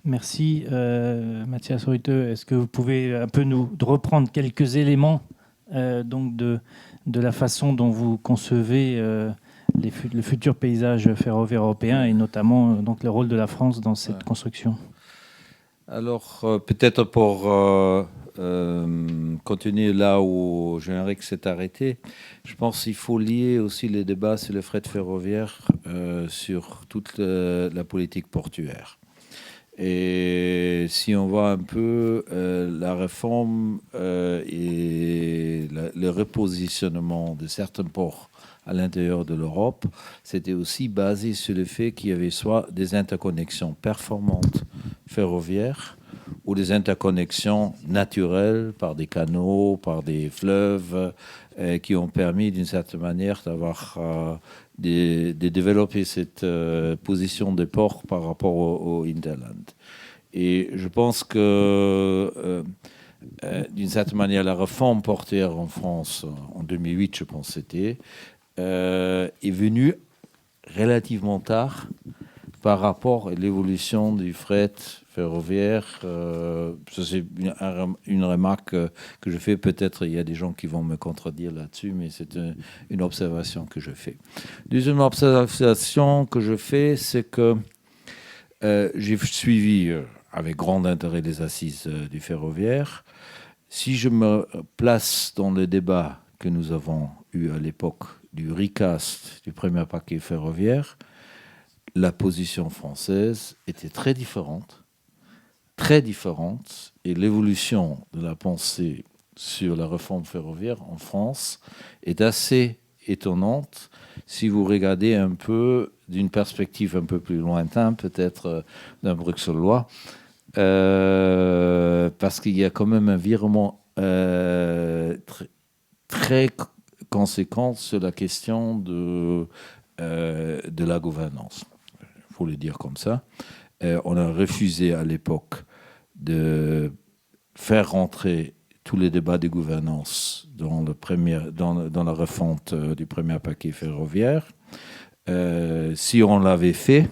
Merci. Mathias Reuteux, est-ce que vous pouvez un peu nous reprendre quelques éléments donc de la façon dont vous concevez le futur paysage ferroviaire européen et notamment donc le rôle de la France dans cette construction? Alors, peut-être pour continuer là où Jean-Éric s'est arrêté, je pense qu'il faut lier aussi les débats sur le fret ferroviaire sur toute la politique portuaire. Et si on voit un peu la réforme et le repositionnement de certains ports à l'intérieur de l'Europe, c'était aussi basé sur le fait qu'il y avait soit des interconnexions performantes ferroviaires ou des interconnexions naturelles par des canaux, par des fleuves, qui ont permis d'une certaine manière d'avoir de développer cette position des ports par rapport au hinterland. Et je pense que d'une certaine manière, la réforme portuaire en France en 2008, je pense que c'était, est venue relativement tard par rapport à l'évolution du fret ferroviaire. Ça, c'est une remarque que je fais. Peut-être il y a des gens qui vont me contredire là-dessus, mais c'est une observation que je fais. Deuxième observation que je fais, c'est que j'ai suivi avec grand intérêt les assises du ferroviaire. Si je me place dans le débat que nous avons eu à l'époque du recast du premier paquet ferroviaire, la position française était très différente, et l'évolution de la pensée sur la réforme ferroviaire en France est assez étonnante si vous regardez un peu d'une perspective un peu plus lointaine, peut-être d'un Bruxellois, parce qu'il y a quand même un virement très conséquent sur la question de la gouvernance. Il faut le dire comme ça. On a refusé à l'époque de faire rentrer tous les débats de gouvernance dans la refonte du premier paquet ferroviaire. Si on l'avait fait,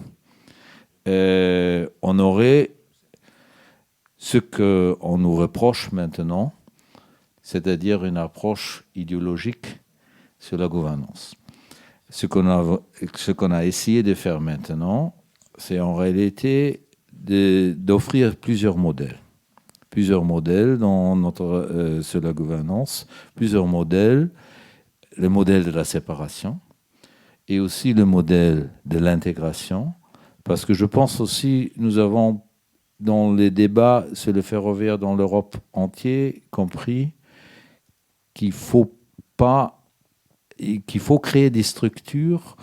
on aurait ce qu'on nous reproche maintenant, c'est-à-dire une approche idéologique sur la gouvernance. Ce qu'on a essayé de faire maintenant, c'est en réalité d'offrir plusieurs modèles sur la gouvernance, plusieurs modèles, le modèle de la séparation et aussi le modèle de l'intégration, parce que je pense aussi, nous avons dans les débats sur le ferroviaire dans l'Europe entière compris qu'il faut créer des structures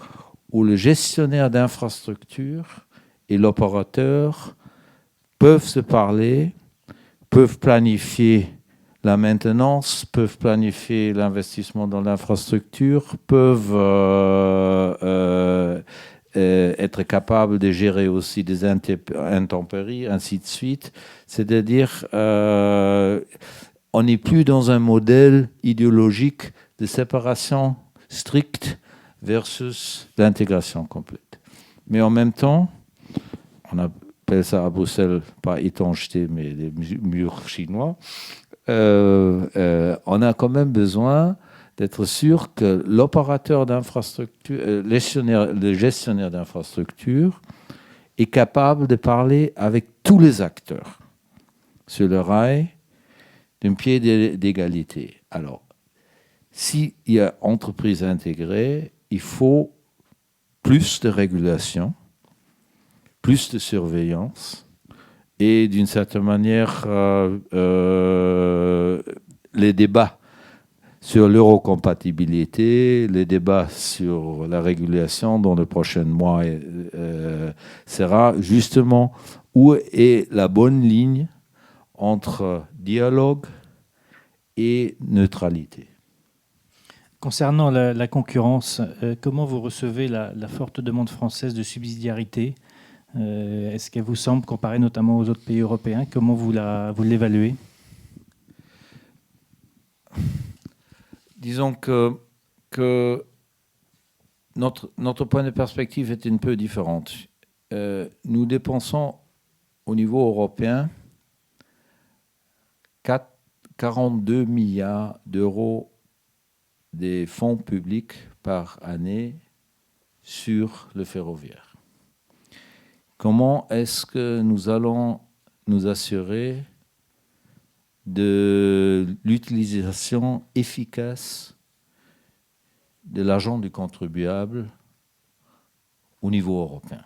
où le gestionnaire d'infrastructure et l'opérateur peuvent se parler, peuvent planifier la maintenance, peuvent planifier l'investissement dans l'infrastructure, peuvent être capables de gérer aussi des intempéries, ainsi de suite. C'est-à-dire, on n'est plus dans un modèle idéologique de séparation stricte versus l'intégration complète. Mais en même temps, on appelle ça à Bruxelles, pas étanchéité, mais des murs chinois, on a quand même besoin d'être sûr que l'opérateur d'infrastructure, le gestionnaire d'infrastructure, est capable de parler avec tous les acteurs sur le rail d'un pied d'égalité. Alors, s'il y a entreprise intégrée, il faut plus de régulation, plus de surveillance et d'une certaine manière, les débats sur l'eurocompatibilité, les débats sur la régulation dans les prochains mois sera justement où est la bonne ligne entre dialogue et neutralité. Concernant la concurrence, comment vous recevez la forte demande française de subsidiarité? Est-ce qu'elle vous semble, comparée notamment aux autres pays européens, comment vous l'évaluez? Disons que notre point de perspective est un peu différent. Nous dépensons au niveau européen, 42 milliards d'euros des fonds publics par année sur le ferroviaire. Comment est-ce que nous allons nous assurer de l'utilisation efficace de l'argent du contribuable au niveau européen?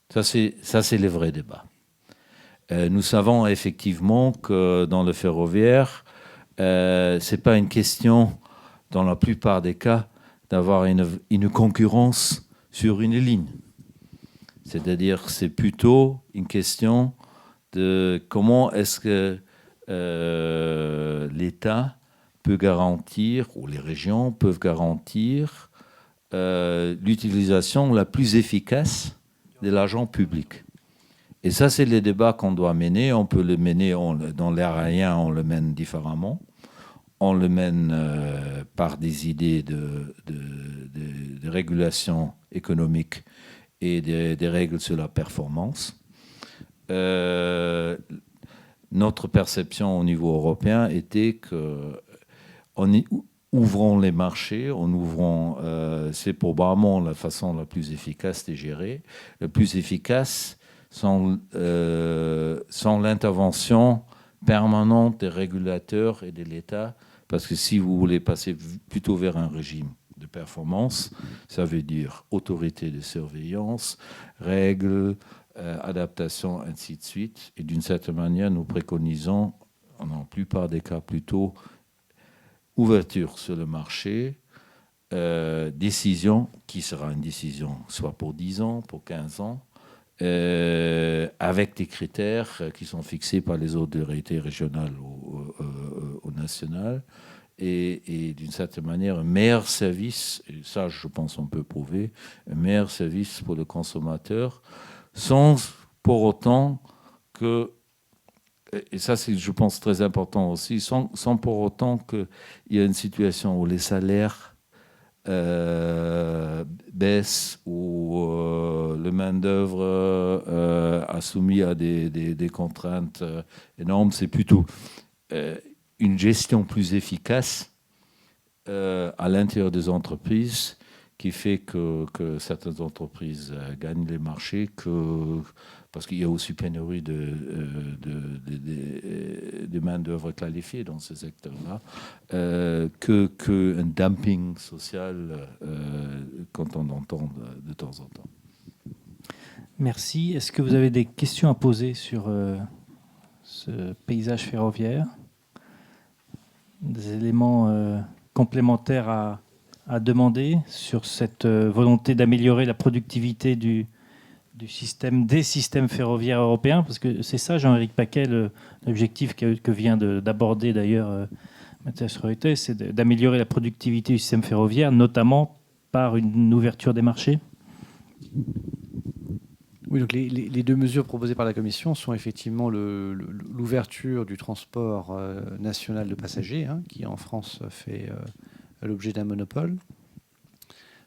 Ça, c'est le vrai débat. Nous savons effectivement que dans le ferroviaire, ce n'est pas une question, dans la plupart des cas, d'avoir une concurrence sur une ligne. C'est-à-dire, c'est plutôt une question de comment est-ce que l'État peut garantir, ou les régions peuvent garantir, l'utilisation la plus efficace de l'argent public. Et ça, c'est le débat qu'on doit mener. On peut le mener dans l'air aérien, on le mène différemment. On le mène par des idées de régulation économique et des règles sur la performance. Notre perception au niveau européen était qu'en ouvrant les marchés, c'est probablement la façon la plus efficace de gérer, la plus efficace sans l'intervention permanente des régulateurs et de l'État, parce que si vous voulez passer plutôt vers un régime de performance, ça veut dire autorité de surveillance, règles, adaptation, ainsi de suite. Et d'une certaine manière, nous préconisons, dans la plupart des cas plutôt, ouverture sur le marché, décision qui sera une décision soit pour 10 ans, pour 15 ans, avec des critères qui sont fixés par les autorités régionales ou nationales, et d'une certaine manière, un meilleur service, et ça je pense on peut prouver, un meilleur service pour le consommateur, sans pour autant que, et ça c'est je pense très important aussi, sans pour autant qu'il y ait une situation où les salaires baisse ou le main-d'œuvre a soumis à des contraintes énormes. C'est plutôt une gestion plus efficace à l'intérieur des entreprises qui fait que certaines entreprises gagnent les manchés, parce qu'il y a aussi pénurie de main-d'œuvre qualifiée dans ce secteur-là, qu'un dumping social quand on entend de temps en temps. Merci. Est-ce que vous avez des questions à poser sur ce paysage ferroviaire? Des éléments complémentaires à demander sur cette volonté d'améliorer la productivité des systèmes ferroviaires européens? Parce que c'est ça, Jean-Éric Paquet, l'objectif que vient d'aborder d'ailleurs Matthias Reutte, c'est d'améliorer la productivité du système ferroviaire, notamment par une ouverture des marchés. Oui, donc les deux mesures proposées par la Commission sont effectivement l'ouverture du transport national de passagers, qui en France fait l'objet d'un monopole.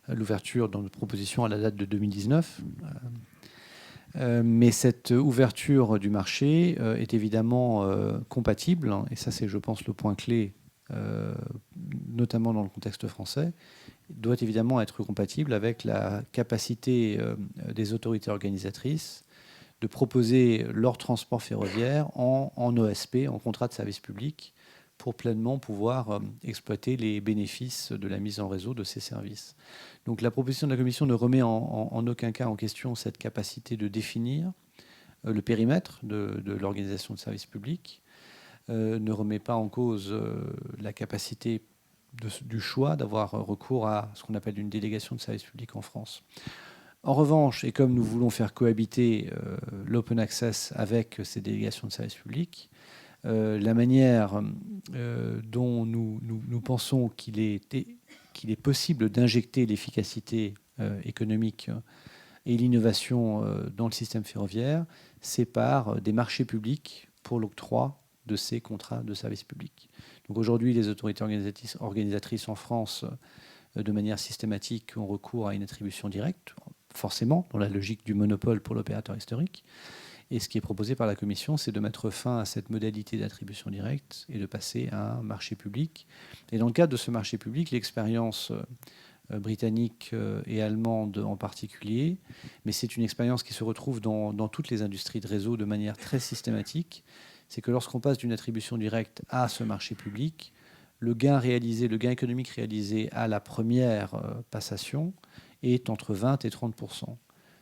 L'ouverture dans notre proposition à la date de 2019. Mais cette ouverture du marché est évidemment compatible, et ça c'est je pense le point clé, notamment dans le contexte français, doit évidemment être compatible avec la capacité des autorités organisatrices de proposer leur transport ferroviaire en OSP, en contrat de service public, pour pleinement pouvoir exploiter les bénéfices de la mise en réseau de ces services. Donc la proposition de la Commission ne remet en aucun cas en question cette capacité de définir le périmètre de l'organisation de service public, ne remet pas en cause la capacité du choix d'avoir recours à ce qu'on appelle une délégation de service public en France. En revanche, et comme nous voulons faire cohabiter l'open access avec ces délégations de service public, la manière dont nous pensons qu'il est possible d'injecter l'efficacité économique et l'innovation dans le système ferroviaire, c'est par des marchés publics pour l'octroi de ces contrats de service public. Donc aujourd'hui, les autorités organisatrices en France, de manière systématique, ont recours à une attribution directe, forcément, dans la logique du monopole pour l'opérateur historique. Et ce qui est proposé par la Commission, c'est de mettre fin à cette modalité d'attribution directe et de passer à un marché public. Et dans le cadre de ce marché public, l'expérience britannique et allemande en particulier, mais c'est une expérience qui se retrouve dans toutes les industries de réseau de manière très systématique, c'est que lorsqu'on passe d'une attribution directe à ce marché public, le gain économique réalisé à la première passation est entre 20 et 30%,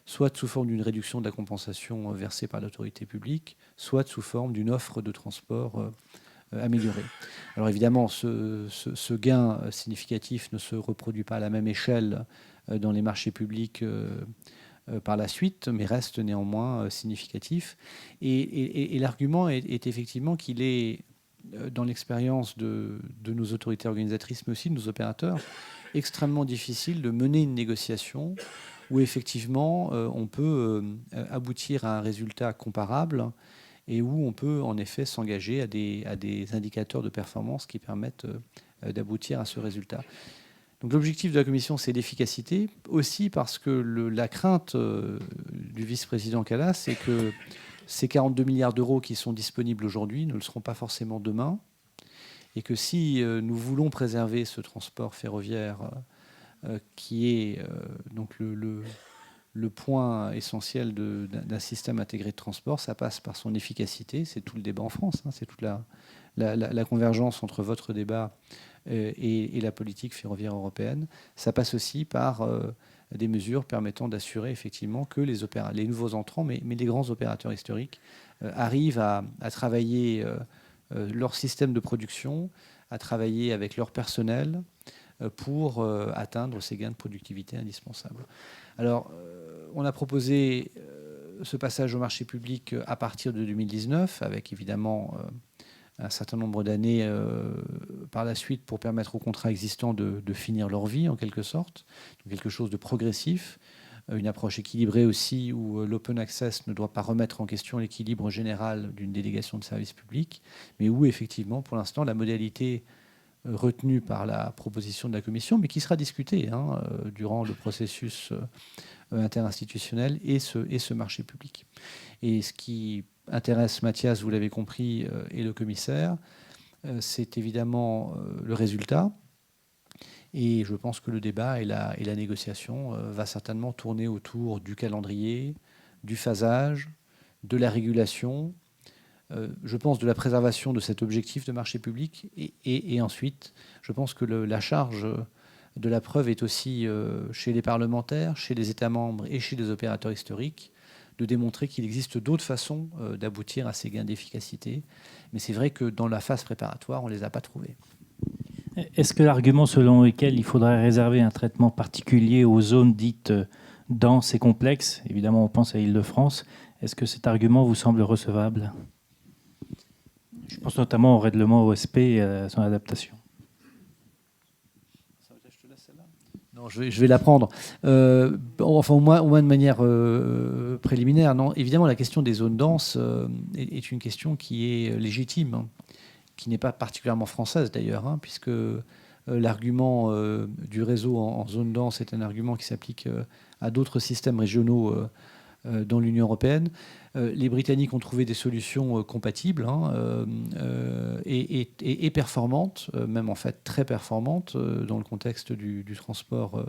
soit sous forme d'une réduction de la compensation versée par l'autorité publique, soit sous forme d'une offre de transport améliorée. Alors évidemment, ce gain significatif ne se reproduit pas à la même échelle dans les marchés publics par la suite, mais reste néanmoins significatif. Et l'argument est effectivement qu'il est, dans l'expérience de nos autorités organisatrices, mais aussi de nos opérateurs, extrêmement difficile de mener une négociation où effectivement on peut aboutir à un résultat comparable et où on peut en effet s'engager à des indicateurs de performance qui permettent d'aboutir à ce résultat. Donc l'objectif de la Commission, c'est l'efficacité, aussi parce que la crainte du vice-président Kallas, c'est que ces 42 milliards d'euros qui sont disponibles aujourd'hui ne le seront pas forcément demain, et que si nous voulons préserver ce transport ferroviaire qui est donc le point essentiel d'un système intégré de transport, ça passe par son efficacité. C'est tout le débat en France, hein, c'est toute la convergence entre votre débat et la politique ferroviaire européenne. Ça passe aussi par des mesures permettant d'assurer effectivement que les nouveaux entrants, mais les grands opérateurs historiques, arrivent à travailler leur système de production, à travailler avec leur personnel pour atteindre ces gains de productivité indispensables. Alors, on a proposé ce passage au marché public à partir de 2019, avec évidemment un certain nombre d'années par la suite pour permettre aux contrats existants de finir leur vie, en quelque sorte. Donc, quelque chose de progressif, une approche équilibrée aussi, où l'open access ne doit pas remettre en question l'équilibre général d'une délégation de service public, mais où, effectivement, pour l'instant, la modalité retenue par la proposition de la Commission, mais qui sera discutée durant le processus interinstitutionnel, et ce marché public. Et ce qui intéresse Mathias, vous l'avez compris, et le commissaire, c'est évidemment le résultat. Et je pense que le débat et la négociation va certainement tourner autour du calendrier, du phasage, de la régulation, je pense de la préservation de cet objectif de marché public. Et ensuite, je pense que la charge de la preuve est aussi chez les parlementaires, chez les États membres et chez les opérateurs historiques, de démontrer qu'il existe d'autres façons d'aboutir à ces gains d'efficacité. Mais c'est vrai que dans la phase préparatoire, on ne les a pas trouvés. Est-ce que l'argument selon lequel il faudrait réserver un traitement particulier aux zones dites denses et complexes, évidemment on pense à Île-de-France, est-ce que cet argument vous semble recevable ? Je pense notamment au règlement OSP et à son adaptation. Non, je vais la prendre. Enfin, au moins de manière préliminaire. Non, évidemment, la question des zones denses est une question qui est légitime, hein, qui n'est pas particulièrement française d'ailleurs, puisque l'argument du réseau en zone dense est un argument qui s'applique à d'autres systèmes régionaux dans l'Union européenne. Les Britanniques ont trouvé des solutions compatibles et performantes, même en fait très performantes dans le contexte du transport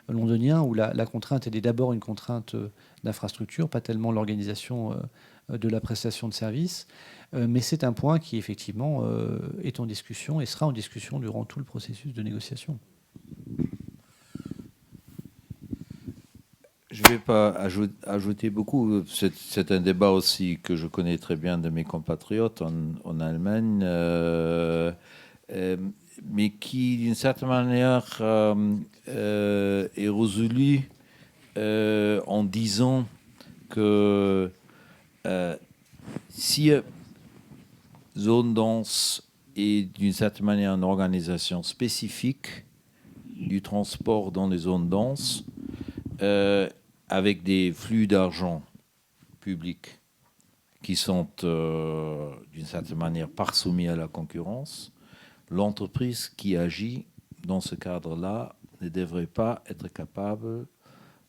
londonien, où la contrainte est d'abord une contrainte d'infrastructure, pas tellement l'organisation de la prestation de services. Mais c'est un point qui effectivement est en discussion et sera en discussion durant tout le processus de négociation. Je ne vais pas ajouter beaucoup. C'est un débat aussi que je connais très bien de mes compatriotes en Allemagne, mais qui, d'une certaine manière, est résolu en disant que si zone dense est d'une certaine manière une organisation spécifique du transport dans les zones denses, avec des flux d'argent public qui sont d'une certaine manière parsoumis à la concurrence, l'entreprise qui agit dans ce cadre-là ne devrait pas être capable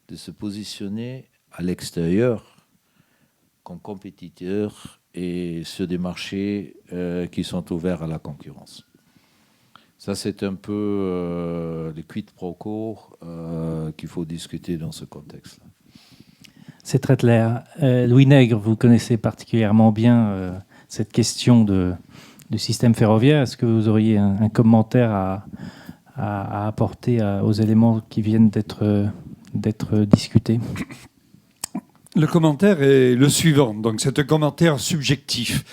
de se positionner à l'extérieur comme compétiteurs et sur des marchés qui sont ouverts à la concurrence. Ça, c'est un peu le quid pro quo qu'il faut discuter dans ce contexte-là. C'est très clair. Louis Nègre, vous connaissez particulièrement bien cette question du système ferroviaire. Est-ce que vous auriez un commentaire à apporter aux éléments qui viennent d'être discutés? Le commentaire est le suivant. Donc, c'est un commentaire subjectif.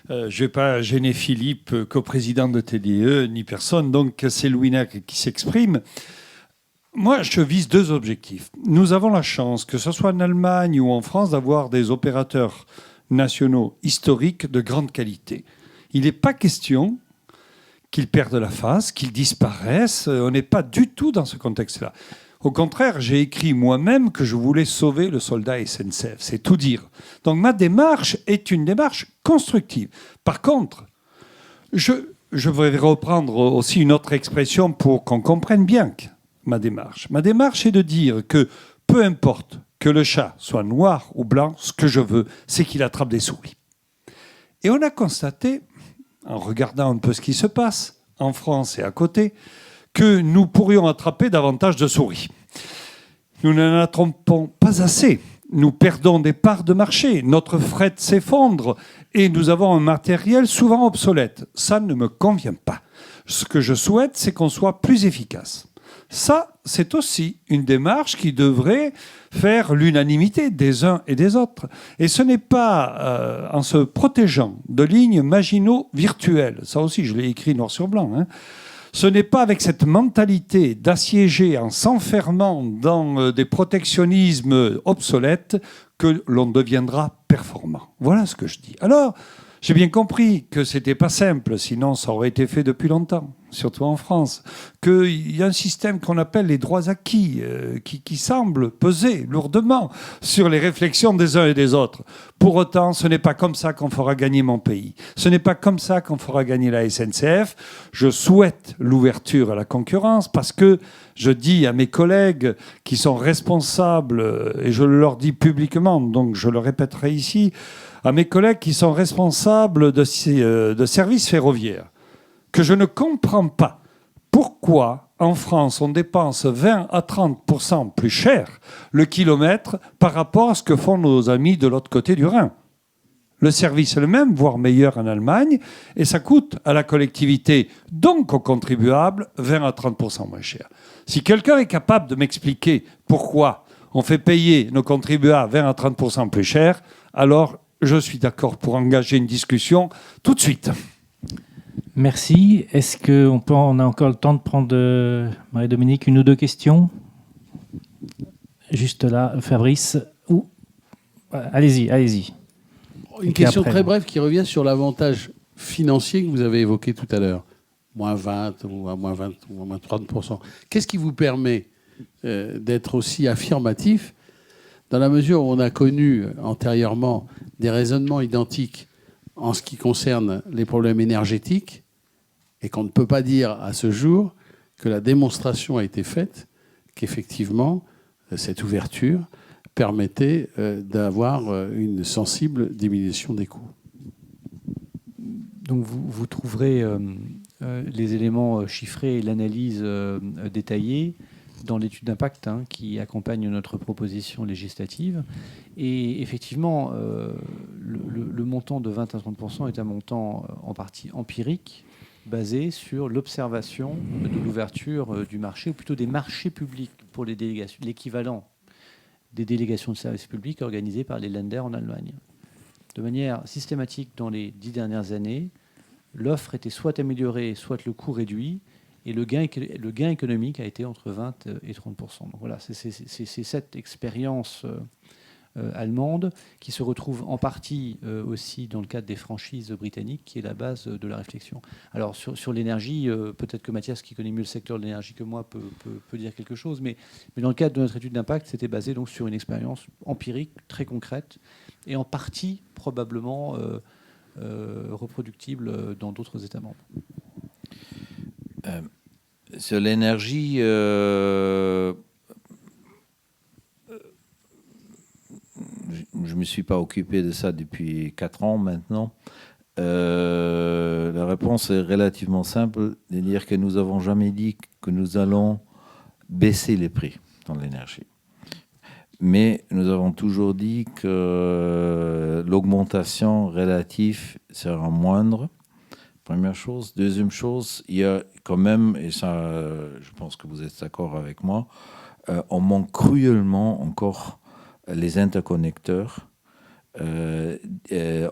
Je ne vais pas gêner Philippe, coprésident de TDE, ni personne. Donc, c'est Louis Nègre qui s'exprime. Moi, je vise deux objectifs. Nous avons la chance, que ce soit en Allemagne ou en France, d'avoir des opérateurs nationaux historiques de grande qualité. Il n'est pas question qu'ils perdent la face, qu'ils disparaissent. On n'est pas du tout dans ce contexte-là. Au contraire, j'ai écrit moi-même que je voulais sauver le soldat SNCF. C'est tout dire. Donc ma démarche est une démarche constructive. Par contre, je vais reprendre aussi une autre expression pour qu'on comprenne bien ma démarche. Ma démarche est de dire que peu importe que le chat soit noir ou blanc, ce que je veux, c'est qu'il attrape des souris. Et on a constaté, en regardant un peu ce qui se passe en France et à côté, que nous pourrions attraper davantage de souris. Nous n'en attrapons pas assez. Nous perdons des parts de marché. Notre fret s'effondre et nous avons un matériel souvent obsolète. Ça ne me convient pas. Ce que je souhaite, c'est qu'on soit plus efficace. Ça, c'est aussi une démarche qui devrait faire l'unanimité des uns et des autres. Et ce n'est pas en se protégeant de lignes Maginot virtuelles. Ça aussi, je l'ai écrit noir sur blanc, hein. Ce n'est pas avec cette mentalité d'assiéger en s'enfermant dans des protectionnismes obsolètes que l'on deviendra performant. Voilà ce que je dis. Alors, j'ai bien compris que ce n'était pas simple, sinon ça aurait été fait depuis longtemps, surtout en France, qu'il y a un système qu'on appelle les droits acquis, qui semble peser lourdement sur les réflexions des uns et des autres. Pour autant, ce n'est pas comme ça qu'on fera gagner mon pays. Ce n'est pas comme ça qu'on fera gagner la SNCF. Je souhaite l'ouverture à la concurrence parce que je dis à mes collègues qui sont responsables, et je leur dis publiquement, donc je le répéterai ici, à mes collègues qui sont responsables de services ferroviaires, que je ne comprends pas pourquoi en France on dépense 20 à 30% plus cher le kilomètre par rapport à ce que font nos amis de l'autre côté du Rhin. Le service est le même, voire meilleur en Allemagne, et ça coûte à la collectivité, donc aux contribuables, 20 à 30% moins cher. Si quelqu'un est capable de m'expliquer pourquoi on fait payer nos contribuables 20 à 30% plus cher, alors je suis d'accord pour engager une discussion tout de suite. Merci. Est-ce qu'on a encore le temps de prendre, Marie-Dominique, une ou deux questions? Juste là, Fabrice. Allez-y. Une question très brève qui revient sur l'avantage financier que vous avez évoqué tout à l'heure. Moins 20 ou à moins 20 ou à moins 30%. Qu'est-ce qui vous permet d'être aussi affirmatif dans la mesure où on a connu antérieurement des raisonnements identiques en ce qui concerne les problèmes énergétiques et qu'on ne peut pas dire à ce jour que la démonstration a été faite qu'effectivement cette ouverture permettait d'avoir une sensible diminution des coûts. Donc vous trouverez les éléments chiffrés et l'analyse détaillée dans l'étude d'impact qui accompagne notre proposition législative. Et effectivement, le montant de 20 à 30% est un montant en partie empirique, basé sur l'observation de l'ouverture du marché, ou plutôt des marchés publics pour les délégations, l'équivalent des délégations de services publics organisées par les Länder en Allemagne. De manière systématique, dans les 10 dernières années, l'offre était soit améliorée, soit le coût réduit, et le gain économique a été entre 20 et 30%. Donc voilà, c'est cette expérience allemande qui se retrouve en partie aussi dans le cadre des franchises britanniques qui est la base de la réflexion. Alors sur l'énergie, peut-être que Mathias, qui connaît mieux le secteur de l'énergie que moi, peut dire quelque chose, mais dans le cadre de notre étude d'impact, c'était basé donc sur une expérience empirique très concrète et en partie probablement reproductible dans d'autres États membres. Sur l'énergie, je ne me suis pas occupé de ça depuis 4 ans maintenant. La réponse est relativement simple, de dire que nous n'avons jamais dit que nous allons baisser les prix dans l'énergie. Mais nous avons toujours dit que l'augmentation relative sera moindre. Première chose. Deuxième chose, il y a quand même, et ça, je pense que vous êtes d'accord avec moi, on manque cruellement encore les interconnecteurs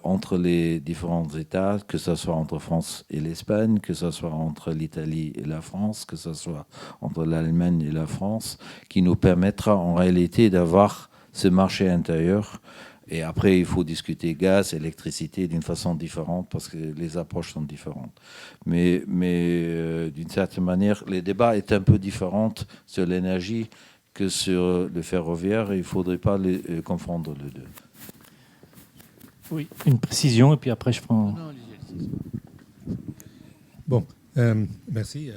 entre les différents États, que ce soit entre France et l'Espagne, que ce soit entre l'Italie et la France, que ce soit entre l'Allemagne et la France, qui nous permettra en réalité d'avoir ce marché intérieur. Et après, il faut discuter gaz, électricité d'une façon différente parce que les approches sont différentes. Mais d'une certaine manière, les débats est un peu différents sur l'énergie que sur le ferroviaire et il ne faudrait pas les confondre les deux. Oui, une précision et puis après je prends... Bon, merci.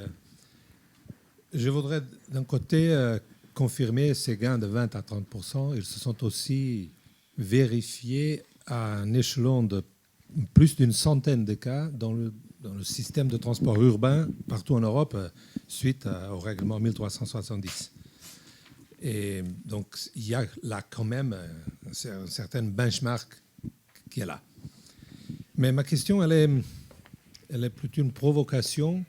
Je voudrais d'un côté confirmer ces gains de 20 à 30%. Ils se sont aussi vérifiés à un échelon de plus d'une centaine de cas dans le système de transport urbain partout en Europe suite au règlement 1370. Et donc, il y a là quand même un certain benchmark qui est là. Mais ma question, elle est plutôt une provocation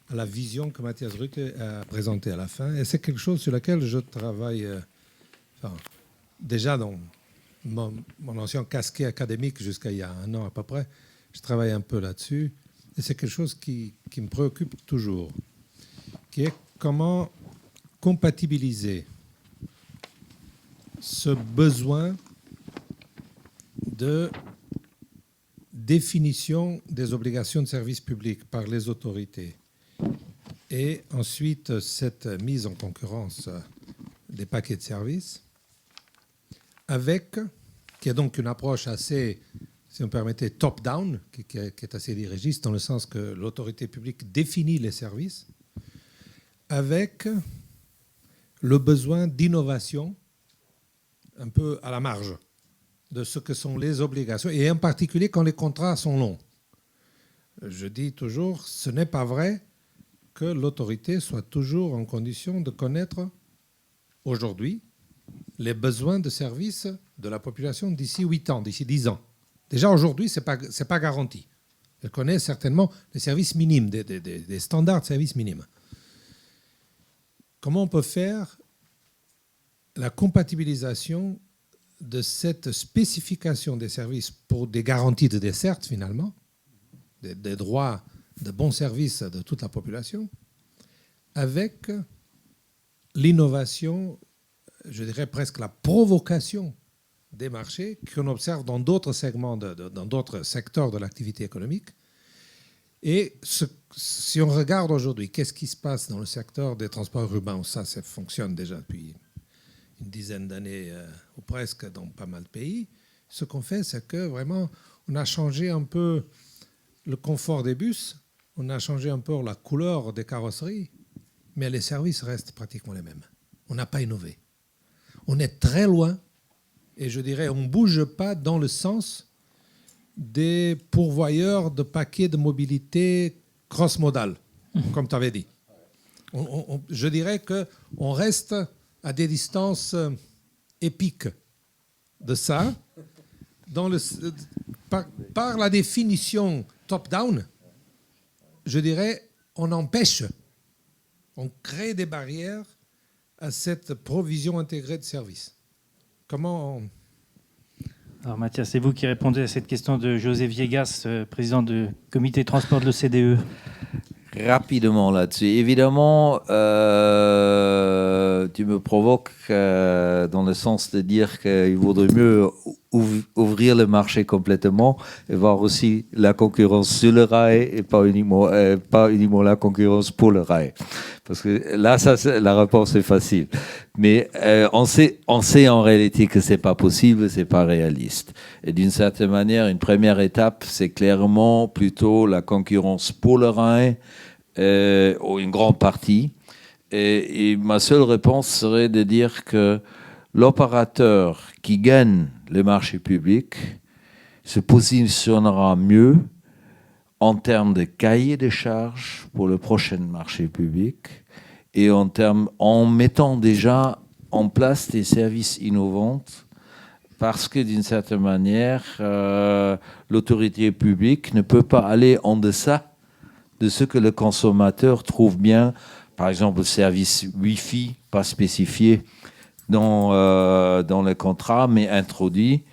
à la vision que Matthias Rutte a présentée à la fin. Et c'est quelque chose sur lequel je travaille déjà dans mon ancien casquet académique jusqu'à il y a 1 an à peu près. Je travaille un peu là-dessus. Et c'est quelque chose qui me préoccupe toujours, qui est comment compatibiliser ce besoin de définition des obligations de service public par les autorités et ensuite cette mise en concurrence des paquets de services qui est donc une approche assez, si on permettait, top-down, qui est assez dirigiste dans le sens que l'autorité publique définit les services, avec le besoin d'innovation un peu à la marge de ce que sont les obligations, et en particulier quand les contrats sont longs. Je dis toujours, ce n'est pas vrai que l'autorité soit toujours en condition de connaître aujourd'hui les besoins de services de la population d'ici 8 ans, d'ici 10 ans. Déjà aujourd'hui, ce n'est pas garanti. Elle connaît certainement les services minimes, des standards de services minimes. Comment on peut faire la compatibilisation de cette spécification des services pour des garanties de desserte, finalement, des droits de bons services de toute la population, avec l'innovation, je dirais presque la provocation des marchés qu'on observe dans d'autres segments, dans d'autres secteurs de l'activité économique. Et si on regarde aujourd'hui, qu'est-ce qui se passe dans le secteur des transports urbains, ça fonctionne déjà depuis une dizaine d'années ou presque dans pas mal de pays, ce qu'on fait, c'est que vraiment, on a changé un peu le confort des bus, on a changé un peu la couleur des carrosseries, mais les services restent pratiquement les mêmes. On n'a pas innové. On est très loin, et je dirais, on ne bouge pas dans le sens des pourvoyeurs de paquets de mobilité cross-modal, comme tu avais dit. Je dirais qu'on reste à des distances épiques de ça, par la définition top-down, je dirais, on empêche, on crée des barrières à cette provision intégrée de services. Comment Alors Mathias, c'est vous qui répondez à cette question de José Viegas, président du comité de transport de l'OCDE. Rapidement là-dessus. Évidemment, tu me provoques dans le sens de dire qu'il vaudrait mieux ouvrir le marché complètement et voir aussi la concurrence sur le rail et pas uniquement la concurrence pour le rail. Parce que là, la réponse est facile. Mais on sait en réalité que c'est pas possible, c'est pas réaliste. Et d'une certaine manière, une première étape, c'est clairement plutôt la concurrence pour le rail, ou une grande partie. Et ma seule réponse serait de dire que l'opérateur qui gagne le marché public se positionnera mieux en termes de cahier des charges pour le prochain marché public et en mettant déjà en place des services innovants, parce que d'une certaine manière, l'autorité publique ne peut pas aller en deçà de ce que le consommateur trouve bien. Par exemple, le service Wi-Fi, pas spécifié dans le contrat, mais introduit.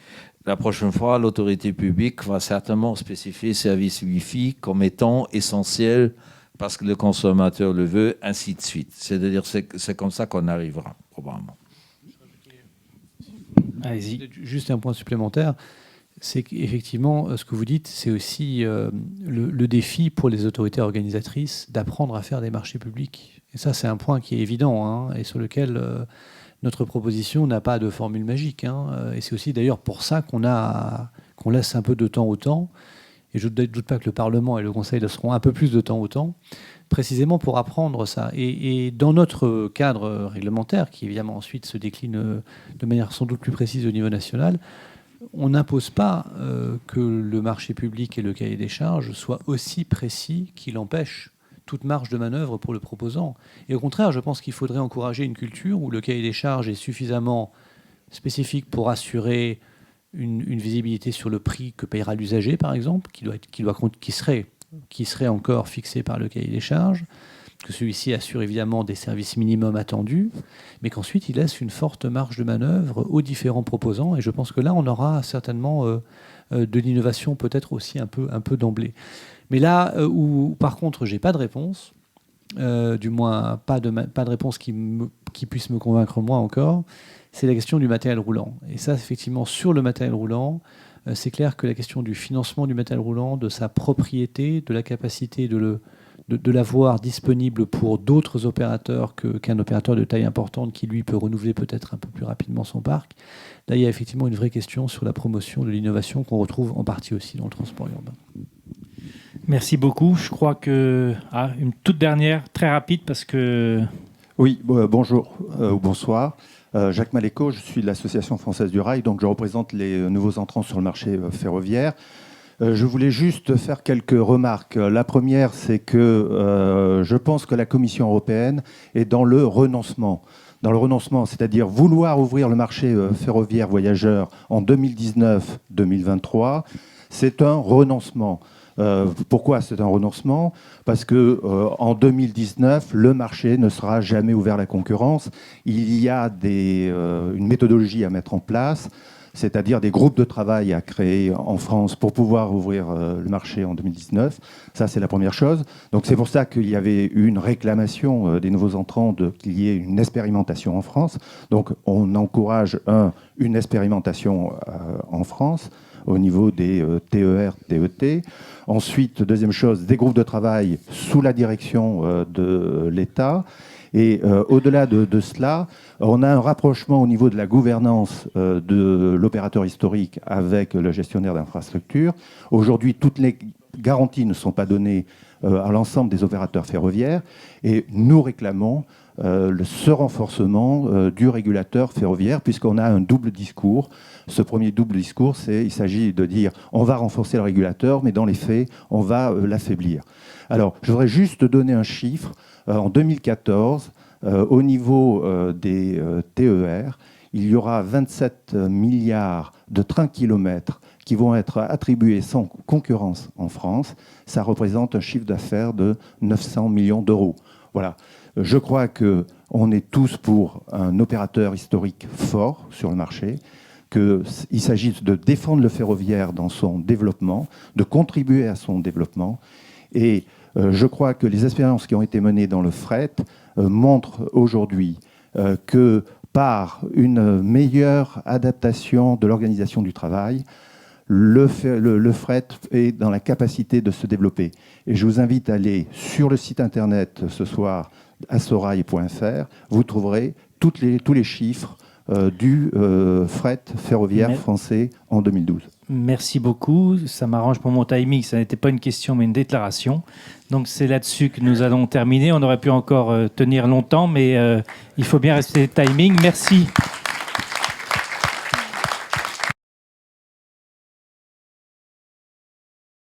La prochaine fois, l'autorité publique va certainement spécifier service Wi-Fi comme étant essentiel parce que le consommateur le veut, ainsi de suite. C'est-à-dire c'est comme ça qu'on arrivera, probablement. Allez-y. Juste un point supplémentaire, c'est qu'effectivement, ce que vous dites, c'est aussi le défi pour les autorités organisatrices d'apprendre à faire des marchés publics. Et ça, c'est un point qui est évident, hein, et sur lequel notre proposition n'a pas de formule magique. Hein, et c'est aussi d'ailleurs pour ça qu'on laisse un peu de temps au temps. Et je ne doute pas que le Parlement et le Conseil laisseront un peu plus de temps au temps, précisément pour apprendre ça. Et dans notre cadre réglementaire, qui évidemment ensuite se décline de manière sans doute plus précise au niveau national, on n'impose pas que le marché public et le cahier des charges soient aussi précis qu'il empêche toute marge de manœuvre pour le proposant. Et au contraire, je pense qu'il faudrait encourager une culture où le cahier des charges est suffisamment spécifique pour assurer une visibilité sur le prix que payera l'usager, par exemple, qui serait encore fixé par le cahier des charges, que celui-ci assure évidemment des services minimums attendus, mais qu'ensuite il laisse une forte marge de manœuvre aux différents proposants. Et je pense que là, on aura certainement de l'innovation peut-être aussi un peu d'emblée. Mais là où, par contre, j'ai pas de réponse, du moins pas de réponse qui puisse me convaincre moi encore, c'est la question du matériel roulant. Et ça, effectivement, sur le matériel roulant, c'est clair que la question du financement du matériel roulant, de sa propriété, de la capacité de l'avoir disponible pour d'autres opérateurs qu'un opérateur de taille importante qui, lui, peut renouveler peut-être un peu plus rapidement son parc. Là, il y a effectivement une vraie question sur la promotion de l'innovation qu'on retrouve en partie aussi dans le transport urbain. Merci beaucoup. Je crois que... une toute dernière, très rapide, parce que... Oui, bonjour ou bonsoir. Jacques Maléco, je suis de l'Association française du rail, donc je représente les nouveaux entrants sur le marché ferroviaire. Je voulais juste faire quelques remarques. La première, c'est que je pense que la Commission européenne est dans le renoncement. Dans le renoncement, c'est-à-dire vouloir ouvrir le marché ferroviaire voyageurs en 2019-2023, c'est un renoncement. Pourquoi c'est un renoncement ? Parce que en 2019, le marché ne sera jamais ouvert à la concurrence. Il y a une méthodologie à mettre en place, c'est-à-dire des groupes de travail à créer en France pour pouvoir ouvrir le marché en 2019. Ça, c'est la première chose. Donc c'est pour ça qu'il y avait eu une réclamation des nouveaux entrants qu'il y ait une expérimentation en France. Donc on encourage une expérimentation en France au niveau des TER, TET. Ensuite, deuxième chose, des groupes de travail sous la direction de l'État. Et au-delà de cela, on a un rapprochement au niveau de la gouvernance de l'opérateur historique avec le gestionnaire d'infrastructure. Aujourd'hui, toutes les garanties ne sont pas données à l'ensemble des opérateurs ferroviaires et nous réclamons ce renforcement du régulateur ferroviaire, puisqu'on a un double discours. Ce premier double discours, il s'agit de dire on va renforcer le régulateur, mais dans les faits, on va l'affaiblir. Alors, je voudrais juste donner un chiffre. En 2014, au niveau des TER, il y aura 27 milliards de trains-kilomètres qui vont être attribués sans concurrence en France. Ça représente un chiffre d'affaires de 900 millions d'euros. Voilà. Je crois qu'on est tous pour un opérateur historique fort sur le marché, qu'il s'agit de défendre le ferroviaire dans son développement, de contribuer à son développement. Et je crois que les expériences qui ont été menées dans le fret montrent aujourd'hui que par une meilleure adaptation de l'organisation du travail, le fret est dans la capacité de se développer. Et je vous invite à aller sur le site internet ce soir, assorail.fr. Vous trouverez tous les chiffres du fret ferroviaire français en 2012. Merci beaucoup. Ça m'arrange pour mon timing. Ça n'était pas une question, mais une déclaration. Donc, c'est là-dessus que nous allons terminer. On aurait pu encore tenir longtemps, mais il faut bien rester timing. Merci.